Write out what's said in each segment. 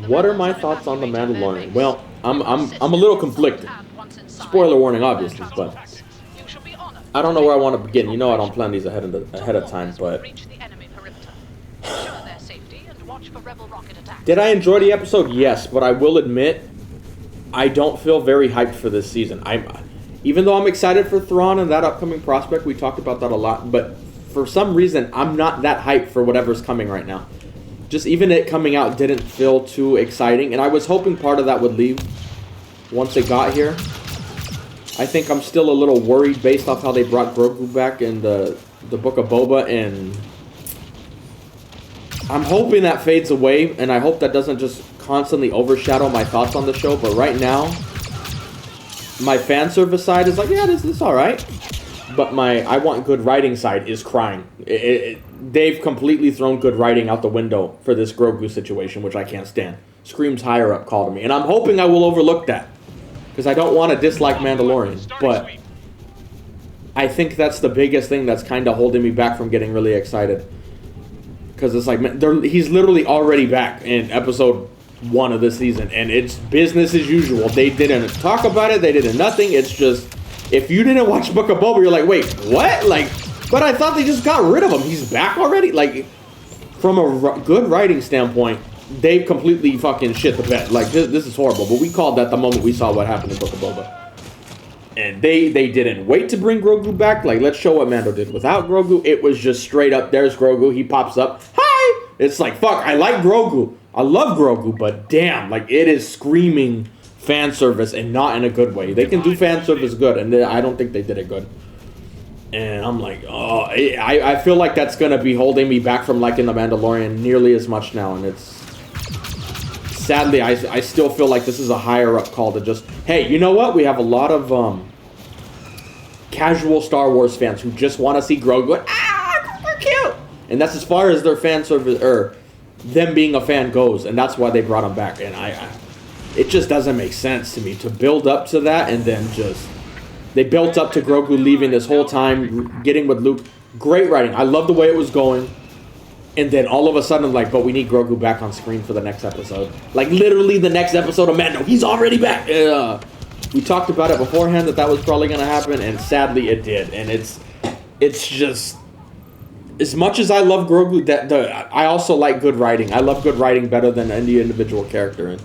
What are my thoughts on the Mandalorian? Well, I'm a little conflicted. Spoiler warning, obviously, but I don't know where I want to begin. You know I don't plan these ahead of time, but did I enjoy the episode? Yes, but I will admit I don't feel very hyped for this season. Even though I'm excited for Thrawn and that upcoming prospect, we talked about that a lot, but for some reason I'm not that hyped for whatever's coming right now. Just even it coming out didn't feel too exciting, and I was hoping part of that would leave once it got here. I think I'm still a little worried based off how they brought Grogu back in the Book of Boba, and I'm hoping that fades away, and I hope that doesn't just constantly overshadow my thoughts on the show. But right now, my fan service side is like, yeah, this is alright. But my I want good writing side is crying. They've completely thrown good writing out the window for this Grogu situation, which I can't stand. Scream's higher up call to me. And I'm hoping I will overlook that, because I don't want to dislike Mandalorian. But I think that's the biggest thing that's kind of holding me back from getting really excited. Because it's like, he's literally already back in episode 1 of this season, and it's business as usual. They didn't talk about it. They did nothing. It's just, if you didn't watch Book of Boba, you're like, wait, what? Like, but I thought they just got rid of him. He's back already? Like, from a good writing standpoint, they completely fucking shit the bed. Like, this is horrible. But we called that the moment we saw what happened in Book of Boba. And they didn't wait to bring Grogu back. Like, let's show what Mando did without Grogu. It was just straight up, there's Grogu. He pops up. Hi! It's like, fuck, I like Grogu. I love Grogu, but damn, like, it is screaming fan service, and not in a good way. They can do fan service good, and I don't think they did it good. And I'm like, oh, I feel like that's going to be holding me back from liking The Mandalorian nearly as much now, and it's... Sadly, I still feel like this is a higher up call to just, hey, you know what? We have a lot of casual Star Wars fans who just want to see Grogu, and, Grogu cute! And that's as far as their fan service, or them being a fan goes, and that's why they brought him back. And it just doesn't make sense to me to build up to that, and then just... They built up to Grogu leaving this whole time, getting with Luke. Great writing. I love the way it was going. And then all of a sudden, like, but we need Grogu back on screen for the next episode. Like, literally the next episode of Mando. He's already back. We talked about it beforehand that was probably going to happen, and sadly it did. And it's just... As much as I love Grogu, I also like good writing. I love good writing better than any individual character. And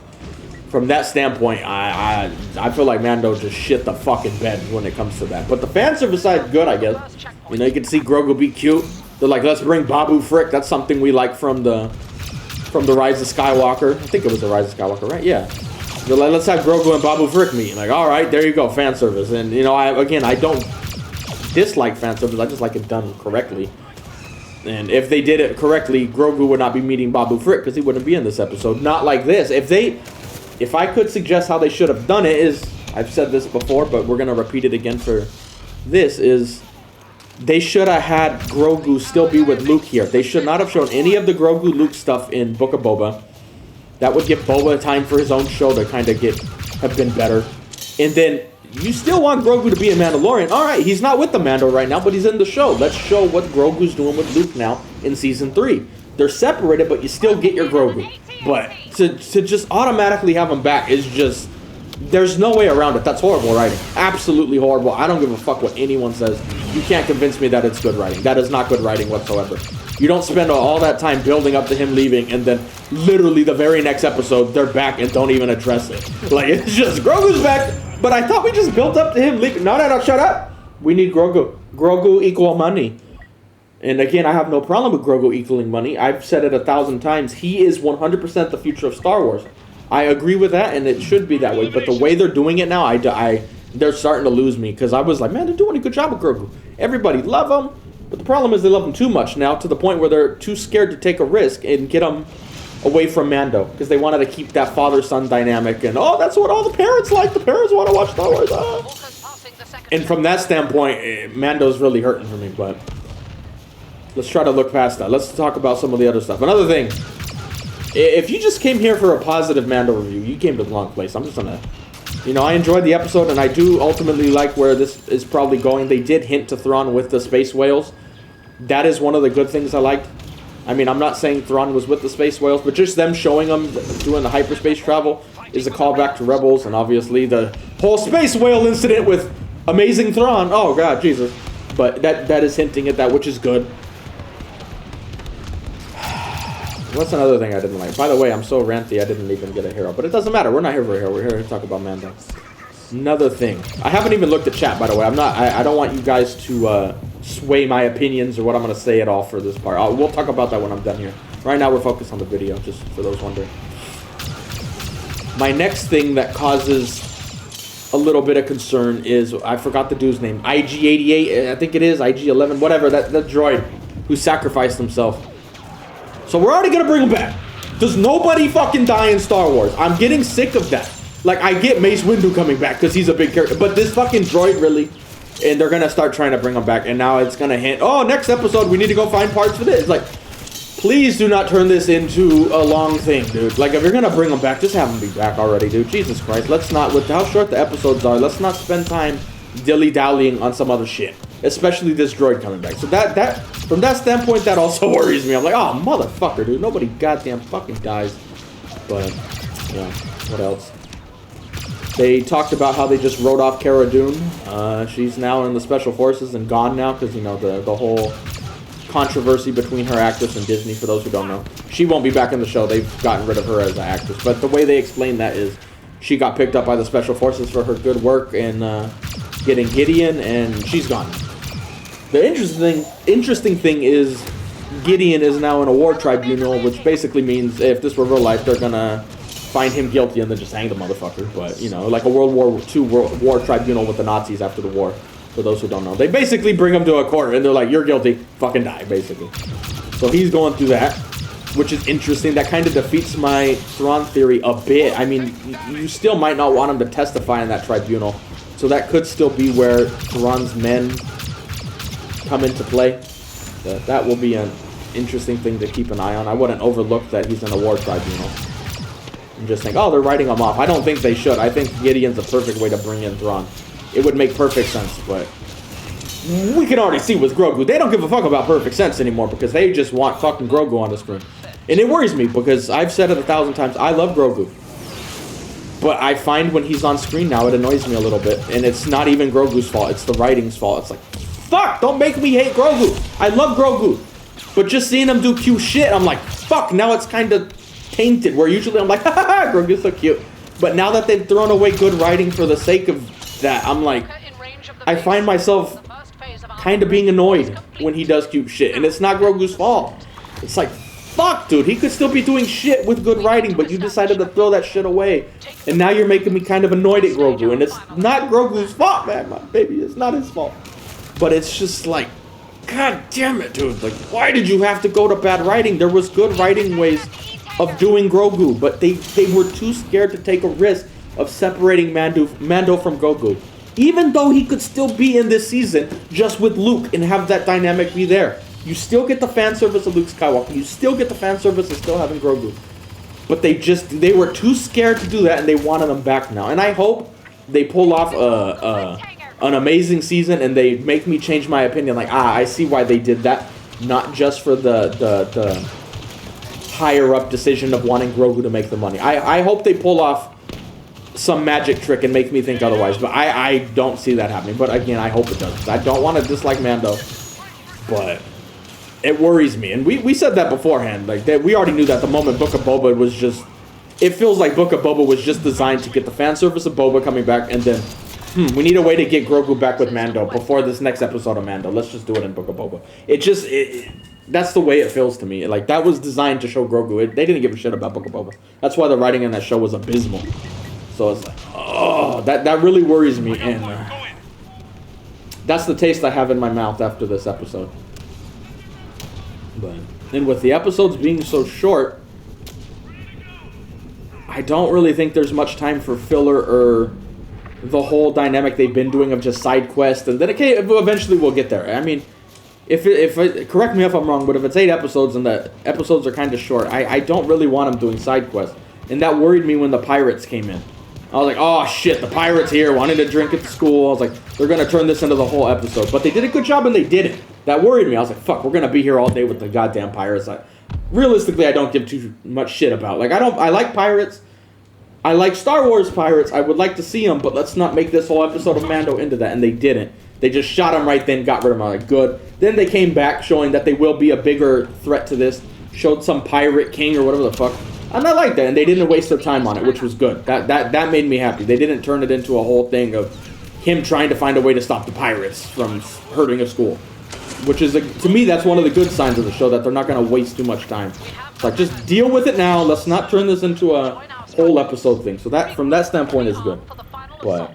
from that standpoint, I feel like Mando just shit the fucking bed when it comes to that. But the fan service side is good, I guess. You know, you can see Grogu be cute. They're like, let's bring Babu Frick. That's something we like from the Rise of Skywalker. I think it was the Rise of Skywalker, right? Yeah. They're like, let's have Grogu and Babu Frick meet. Like, all right, there you go, fan service. And, you know, I don't dislike fan service. I just like it done correctly. And if they did it correctly, Grogu would not be meeting Babu Frick because he wouldn't be in this episode. Not like this. If I could suggest how they should have done it is, I've said this before, but we're going to repeat it again for this, is they should have had Grogu still be with Luke here. They should not have shown any of the Grogu-Luke stuff in Book of Boba. That would give Boba time for his own show to kind of have been better. And then you still want Grogu to be a Mandalorian. All right, he's not with the Mando right now, but he's in the show. Let's show what Grogu's doing with Luke now in Season 3. They're separated, but you still get your Grogu. But to just automatically have him back is just... There's no way around it. That's horrible writing. Absolutely horrible. I don't give a fuck what anyone says. You can't convince me that it's good writing. That is not good writing whatsoever. You don't spend all that time building up to him leaving, and then literally the very next episode, they're back and don't even address it. Like, it's just, Grogu's back, but I thought we just built up to him leaving. No, shut up. We need Grogu. Grogu equal money. And again, I have no problem with Grogu equaling money. I've said it 1,000 times. He is 100% the future of Star Wars. I agree with that, and it should be that way. But the way they're doing it now, they're starting to lose me. Because I was like, man, they're doing a good job with Grogu. Everybody love him. But the problem is they love him too much now, to the point where they're too scared to take a risk and get him away from Mando. Because they wanted to keep that father-son dynamic. And, that's what all the parents like. The parents want to watch Star Wars. And from that standpoint, Mando's really hurting for me. But let's try to look past that. Let's talk about some of the other stuff. Another thing. If you just came here for a positive Mando review, you came to the wrong place. I'm just gonna... You know, I enjoyed the episode, and I do ultimately like where this is probably going. They did hint to Thrawn with the space whales. That is one of the good things I liked. I mean, I'm not saying Thrawn was with the space whales, but just them showing them doing the hyperspace travel is a callback to Rebels, and obviously the whole space whale incident with Amazing Thrawn. Oh god, Jesus. But that is hinting at that, which is good. What's another thing I didn't like? By the way, I'm so ranty I didn't even get a hero. But it doesn't matter. We're not here for a hero. We're here to talk about Mando. Another thing. I haven't even looked at chat, by the way. I don't want you guys to sway my opinions or what I'm going to say at all for this part. We'll talk about that when I'm done here. Right now we're focused on the video, just for those wondering. My next thing that causes a little bit of concern is, I forgot the dude's name. IG-88, I think it is. IG-11, whatever. That droid who sacrificed himself. So we're already gonna bring him back. Does nobody fucking die in Star Wars? I'm getting sick of that. Like, I get Mace Windu coming back because he's a big character, but this fucking droid really, and they're gonna start trying to bring him back, and now it's gonna hint, oh, next episode we need to go find parts for this. Like, please do not turn this into a long thing, dude. Like, if you're gonna bring him back, just have him be back already, dude. Jesus Christ, let's not, with how short the episodes are, let's not spend time dilly-dallying on some other shit. Especially this droid coming back. So from that standpoint, that also worries me. I'm like, oh, motherfucker, dude. Nobody goddamn fucking dies. But, yeah, what else? They talked about how they just wrote off Cara Dune. She's now in the Special Forces and gone now because, you know, the whole controversy between her actress and Disney, for those who don't know. She won't be back in the show. They've gotten rid of her as an actress. But the way they explain that is she got picked up by the Special Forces for her good work in getting Gideon, and she's gone. The interesting thing is Gideon is now in a war tribunal, which basically means if this were real life, they're gonna find him guilty and then just hang the motherfucker. But, you know, like a World War II war tribunal with the Nazis after the war, for those who don't know. They basically bring him to a court and they're like, you're guilty, fucking die, basically. So he's going through that, which is interesting. That kind of defeats my Thrawn theory a bit. I mean, you still might not want him to testify in that tribunal. So that could still be where Thrawn's men come into play. That will be an interesting thing to keep an eye on. I wouldn't overlook that he's in a war tribunal and just think, oh, they're writing him off. I don't think they should. I think Gideon's a perfect way to bring in Thrawn. It would make perfect sense, but we can already see with Grogu, they don't give a fuck about perfect sense anymore because they just want fucking Grogu on the screen. And it worries me because I've said it 1,000 times, I love Grogu. But I find when he's on screen now, it annoys me a little bit. And it's not even Grogu's fault, it's the writing's fault. It's like, fuck, don't make me hate Grogu. I love Grogu. But just seeing him do cute shit, I'm like, fuck, now it's kind of tainted. Where usually I'm like, ha ha ha, Grogu's so cute. But now that they've thrown away good writing for the sake of that, I'm like, I find myself kind of being annoyed when he does cute shit. And it's not Grogu's fault. It's like, fuck, dude, he could still be doing shit with good writing, but you decided to throw that shit away. And now you're making me kind of annoyed at Grogu. And it's not Grogu's fault, man, my baby. It's not his fault. But it's just like, god damn it, dude. Like, why did you have to go to bad writing? There was good writing ways of doing Grogu, but they were too scared to take a risk of separating Mando from Grogu. Even though he could still be in this season just with Luke and have that dynamic be there. You still get the fan service of Luke Skywalker. You still get the fan service of still having Grogu. But they were too scared to do that, and they wanted him back now. And I hope they pull off an amazing season and they make me change my opinion. Like, I see why they did that. Not just for the higher up decision of wanting Grogu to make the money. I hope they pull off some magic trick and make me think otherwise. But I don't see that happening. But again, I hope it does. I don't want to dislike Mando. But it worries me. And we said that beforehand. Like, we already knew that the moment Book of Boba was just... It feels like Book of Boba was just designed to get the fan service of Boba coming back and then... we need a way to get Grogu back with Mando before this next episode of Mando. Let's just do it in Book of Boba. That's the way it feels to me. Like, that was designed to show Grogu. They didn't give a shit about Book of Boba. That's why the writing in that show was abysmal. So it's like, oh, that really worries me. And that's the taste I have in my mouth after this episode. And with the episodes being so short, I don't really think there's much time for filler or the whole dynamic they've been doing of just side quests, and then okay, eventually we'll get there. I mean, if correct me if I'm wrong, but if it's 8 episodes and the episodes are kind of short, I don't really want them doing side quests, and that worried me when the pirates came in. I was like, oh shit, the pirates here wanting to drink at the school. I was like, they're gonna turn this into the whole episode, but they did a good job and they did it. That worried me. I was like, fuck, we're gonna be here all day with the goddamn pirates. realistically I don't give too much shit about. Like I like pirates. I like Star Wars pirates. I would like to see them, but let's not make this whole episode of Mando into that. And they didn't. They just shot him right then, got rid of him. I'm like, good. Then they came back showing that they will be a bigger threat to this. Showed some pirate king or whatever the fuck. And I like that. And they didn't waste their time on it, which was good. That made me happy. They didn't turn it into a whole thing of him trying to find a way to stop the pirates from hurting a school. Which is, to me, that's one of the good signs of the show, that they're not going to waste too much time. It's like, just deal with it now. Let's not turn this into a whole episode thing. So that, from that standpoint, is good. But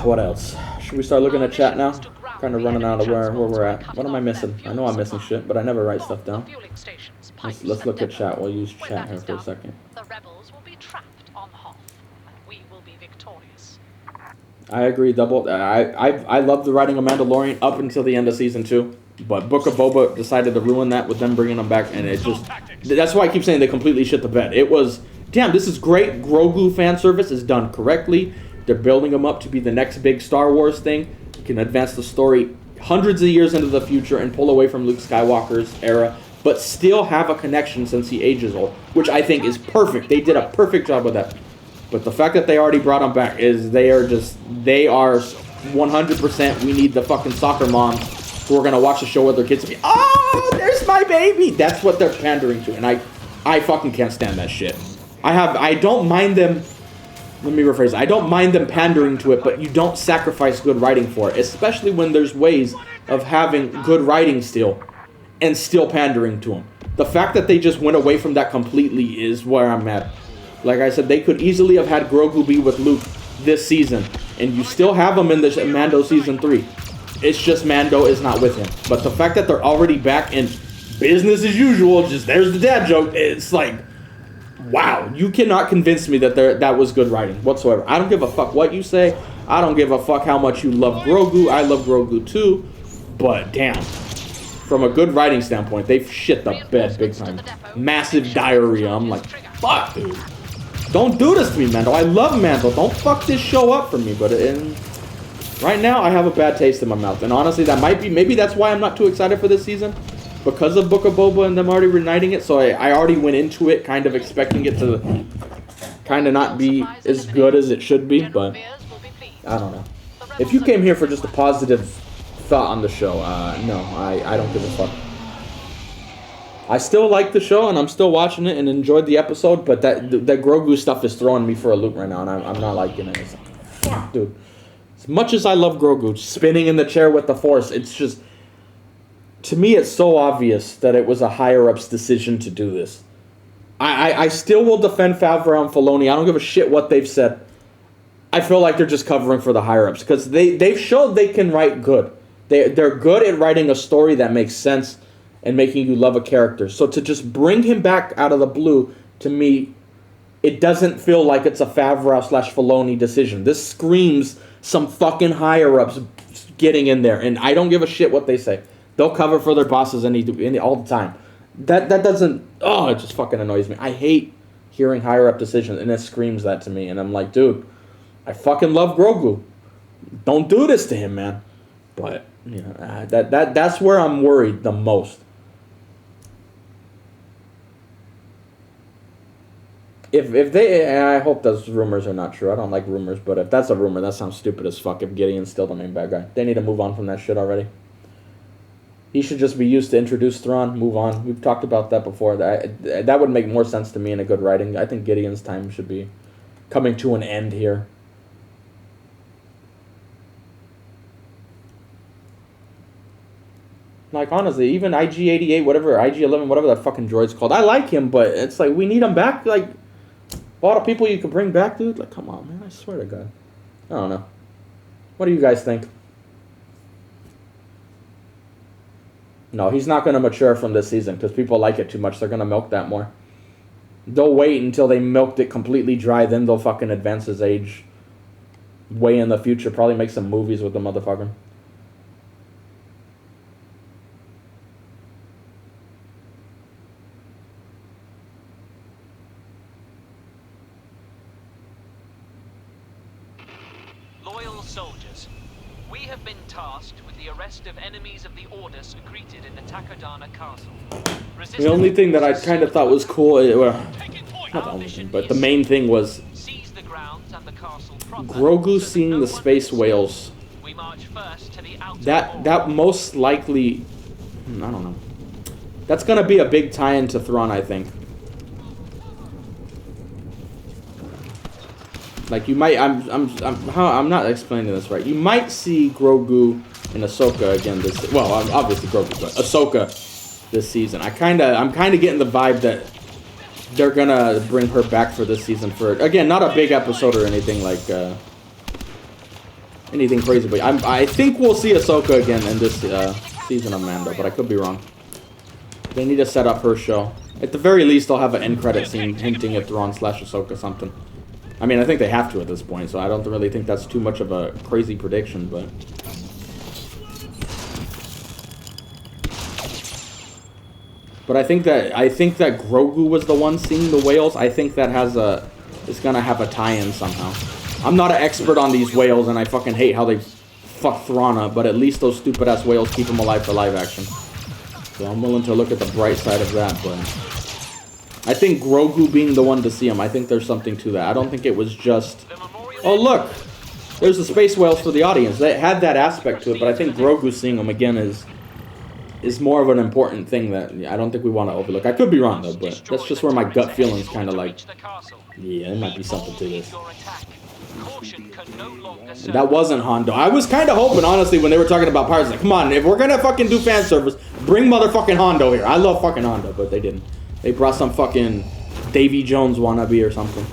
what else? Should we start looking at chat now? Kind of running out of where we're at. What am I missing? I know I'm missing shit, but I never write stuff down. Let's look at chat. We'll use chat here for a second. The rebels will be trapped on Hoth, and we will be victorious. I agree, Double. I love the writing of Mandalorian up until the end of season 2, but Book of Boba decided to ruin that with them bringing them back, and it just, that's why I keep saying they completely shit the bed. It was, damn, this is great. Grogu fan service is done correctly. They're building him up to be the next big Star Wars thing. You can advance the story hundreds of years into the future and pull away from Luke Skywalker's era, but still have a connection since he ages old, which I think is perfect. They did a perfect job with that. But the fact that they already brought him back is they are 100%, we need the fucking soccer moms who are going to watch the show with their kids and be, oh, there's my baby. That's what they're pandering to. And I fucking can't stand that shit. I don't mind them, let me rephrase, I don't mind them pandering to it, but you don't sacrifice good writing for it, especially when there's ways of having good writing still and still pandering to them. The fact that they just went away from that completely is where I'm at. Like I said, they could easily have had Grogu be with Luke this season, and you still have him in the Mando Season 3. It's just Mando is not with him. But the fact that they're already back in business as usual, just there's the dad joke, it's like, wow, you cannot convince me that that was good writing whatsoever. I don't give a fuck what you say. I don't give a fuck how much you love Grogu. I love Grogu too, but damn. From a good writing standpoint, they've shit the bed big time. Massive diarrhea. I'm like, fuck, dude. Don't do this to me, Mando. I love Mando. Don't fuck this show up for me. But right now, I have a bad taste in my mouth. And honestly, that might be, maybe that's why I'm not too excited for this season. Because of Book of Boba and them already reuniting it. So I already went into it kind of expecting it to kind of not be as good as it should be. But I don't know. If you came here for just a positive thought on the show, no, I don't give a fuck. I still like the show, and I'm still watching it and enjoyed the episode, but that Grogu stuff is throwing me for a loop right now, and I'm not liking it. It's like, fuck, dude. As much as I love Grogu, spinning in the chair with the Force, it's just, to me, it's so obvious that it was a higher-up's decision to do this. I still will defend Favreau and Filoni. I don't give a shit what they've said. I feel like they're just covering for the higher-ups, because they've showed they can write good. They're good at writing a story that makes sense and making you love a character. So to just bring him back out of the blue, to me, it doesn't feel like it's a Favreau/Filoni decision. This screams some fucking higher-ups getting in there, and I don't give a shit what they say. They'll cover for their bosses all the time. That doesn't... Oh, it just fucking annoys me. I hate hearing higher-up decisions, and it screams that to me. And I'm like, dude, I fucking love Grogu. Don't do this to him, man. But, you know, that's where I'm worried the most. If they, I hope those rumors are not true. I don't like rumors, but if that's a rumor, that sounds stupid as fuck. If Gideon's still the main bad guy, they need to move on from that shit already. He should just be used to introduce Thrawn, move on. We've talked about that before. That would make more sense to me in a good writing. I think Gideon's time should be coming to an end here. Like, honestly, even IG-88, whatever, IG-11, whatever that fucking droid's called, I like him, but it's like, we need him back. Like, all the people you can bring back, dude. Like, come on, man. I swear to God. I don't know. What do you guys think? No, he's not going to mature from this season because people like it too much. They're going to milk that more. They'll wait until they milked it completely dry. Then they'll fucking advance his age way in the future. Probably make some movies with the motherfucker. Loyal soldiers, We have been tasked with the arrest of enemies of the Order secreted in the Takodana castle. The only thing that I kind of thought was cool, well, not the only thing, but the main thing was seize the grounds and the castle proper, Grogu so that seeing no the one space can whales. We march first to the outer That most likely, I don't know. That's gonna be a big tie-in to Thrawn, I think. Like you might, I'm not explaining this right. You might see Grogu and Ahsoka again this. Well, obviously Grogu, but Ahsoka this season. I'm kind of getting the vibe that they're gonna bring her back for this season. For again, not a big episode or anything like anything crazy, but I think we'll see Ahsoka again in this season of Mando. But I could be wrong. They need to set up her show. At the very least, they'll have an end credit scene hinting at Thrawn / Ahsoka something. I mean, I think they have to at this point, so I don't really think that's too much of a crazy prediction, but... But I think that Grogu was the one seeing the whales. I think that is gonna have a tie-in somehow. I'm not an expert on these whales, and I fucking hate how they fuck Thrawn up, but at least those stupid-ass whales keep him alive for live action. So I'm willing to look at the bright side of that, but... I think Grogu being the one to see him, I think there's something to that. I don't think it was just, oh look, there's the space whales for the audience. They had that aspect to it, but I think Grogu seeing them again is more of an important thing that I don't think we want to overlook. I could be wrong though, but that's just where my gut feeling's kind of like, yeah, there might be something to this. And that wasn't Hondo. I was kind of hoping, honestly, when they were talking about pirates, like, come on, if we're gonna fucking do fan service, bring motherfucking Hondo here. I love fucking Hondo, but they didn't. They brought some fucking Davy Jones wannabe or something.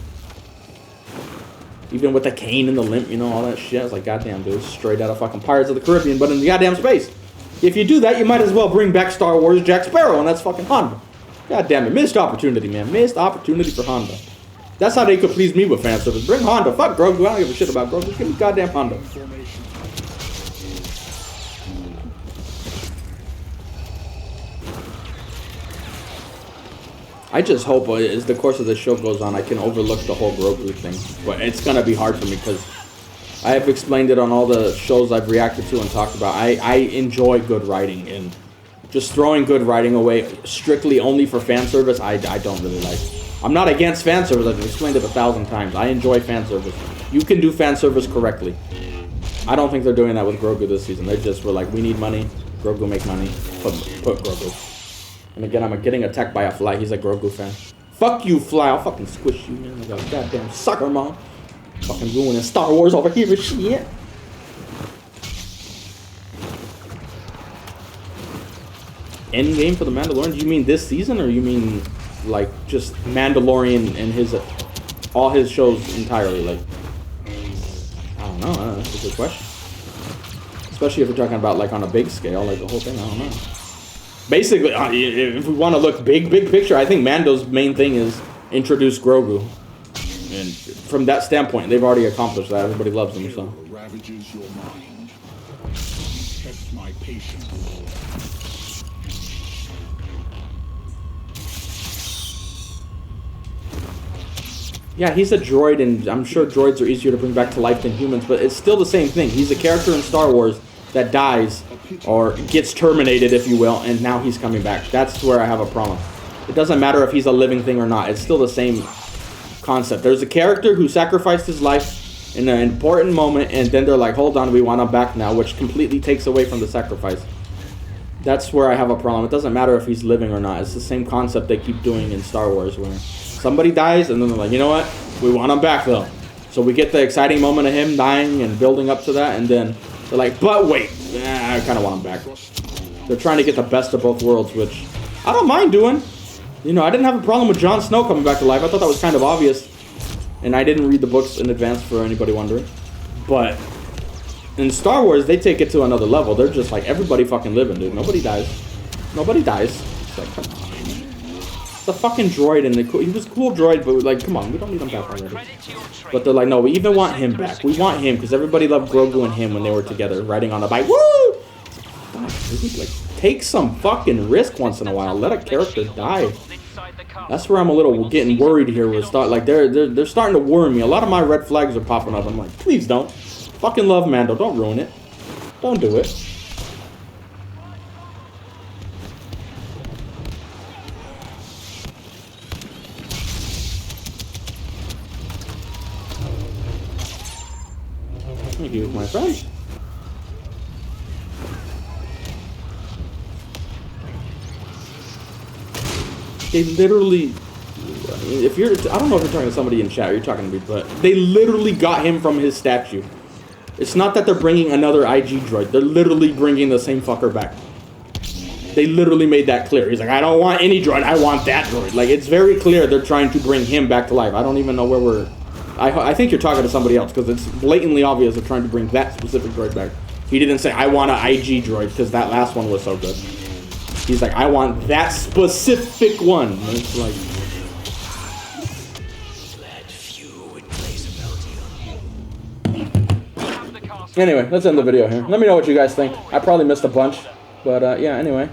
Even with the cane and the limp, you know, all that shit. I was like, goddamn, dude, straight out of fucking Pirates of the Caribbean, but in the goddamn space. If you do that, you might as well bring back Star Wars Jack Sparrow, and that's fucking Hondo. God damn it, missed opportunity, man. Missed opportunity for Hondo. That's how they could please me with fan service. Bring Hondo. Fuck Grogu. I don't give a shit about Grogu. Just give me goddamn Hondo. I just hope as the course of the show goes on, I can overlook the whole Grogu thing. But it's going to be hard for me because I have explained it on all the shows I've reacted to and talked about. I enjoy good writing, and just throwing good writing away strictly only for fan service, I don't really like. I'm not against fan service. I've explained it 1,000 times. I enjoy fan service. You can do fan service correctly. I don't think they're doing that with Grogu this season. They just were like, we need money. Grogu make money. Put Grogu. And again, I'm getting attacked by a fly. He's a Grogu fan. Fuck you, fly. I'll fucking squish you, man. Like a goddamn sucker, mom. Fucking ruining Star Wars over here and shit. Endgame for the Mandalorian? Do you mean this season, or you mean like just Mandalorian and all his shows entirely? Like, I don't know. That's a good question. Especially if we're talking about like on a big scale, like the whole thing. I don't know. Basically, if we want to look big picture, I think Mando's main thing is introduce Grogu. And from that standpoint, they've already accomplished that. Everybody loves him, so. Ravages your mind. Test my patience. Yeah, he's a droid, and I'm sure droids are easier to bring back to life than humans, but it's still the same thing. He's a character in Star Wars that dies or gets terminated, if you will, and now he's coming back. That's where I have a problem. It doesn't matter if he's a living thing or not. It's still the same concept. There's a character who sacrificed his life in an important moment, and then they're like, hold on, we want him back now, which completely takes away from the sacrifice. That's where I have a problem. It doesn't matter if he's living or not. It's the same concept they keep doing in Star Wars, where somebody dies, and then they're like, you know what? We want him back, though. So we get the exciting moment of him dying and building up to that, and then they're like, but wait, I kind of want him back. They're trying to get the best of both worlds, which I don't mind doing. You know, I didn't have a problem with Jon Snow coming back to life. I thought that was kind of obvious. And I didn't read the books in advance for anybody wondering. But in Star Wars, they take it to another level. They're just like, everybody fucking living, dude. Nobody dies. Nobody dies. It's like, come on. It's a fucking droid, and he was a cool droid, but like, come on, we don't need him back already. But they're like, no, we even want him back. We want him, because everybody loved Grogu and him when they were together, riding on a bike. Woo! Like, take some fucking risk once in a while. Let a character die. That's where I'm a little getting worried here. They're starting to worry me. A lot of my red flags are popping up. I'm like, please don't. Fucking love Mando. Don't ruin it. Don't do it. Thank you, my friend. They literally, if you're, I don't know if you're talking to somebody in chat or you're talking to me, but they literally got him from his statue. It's not that they're bringing another IG droid. They're literally bringing the same fucker back. They literally made that clear. He's like, I don't want any droid. I want that droid. Like, it's very clear they're trying to bring him back to life. I don't even know where we're... I think you're talking to somebody else because it's blatantly obvious they're trying to bring that specific droid back. He didn't say, I want an IG droid because that last one was so good. He's like, I want that specific one. And it's like... Anyway, let's end the video here. Let me know what you guys think. I probably missed a bunch. But, yeah, anyway.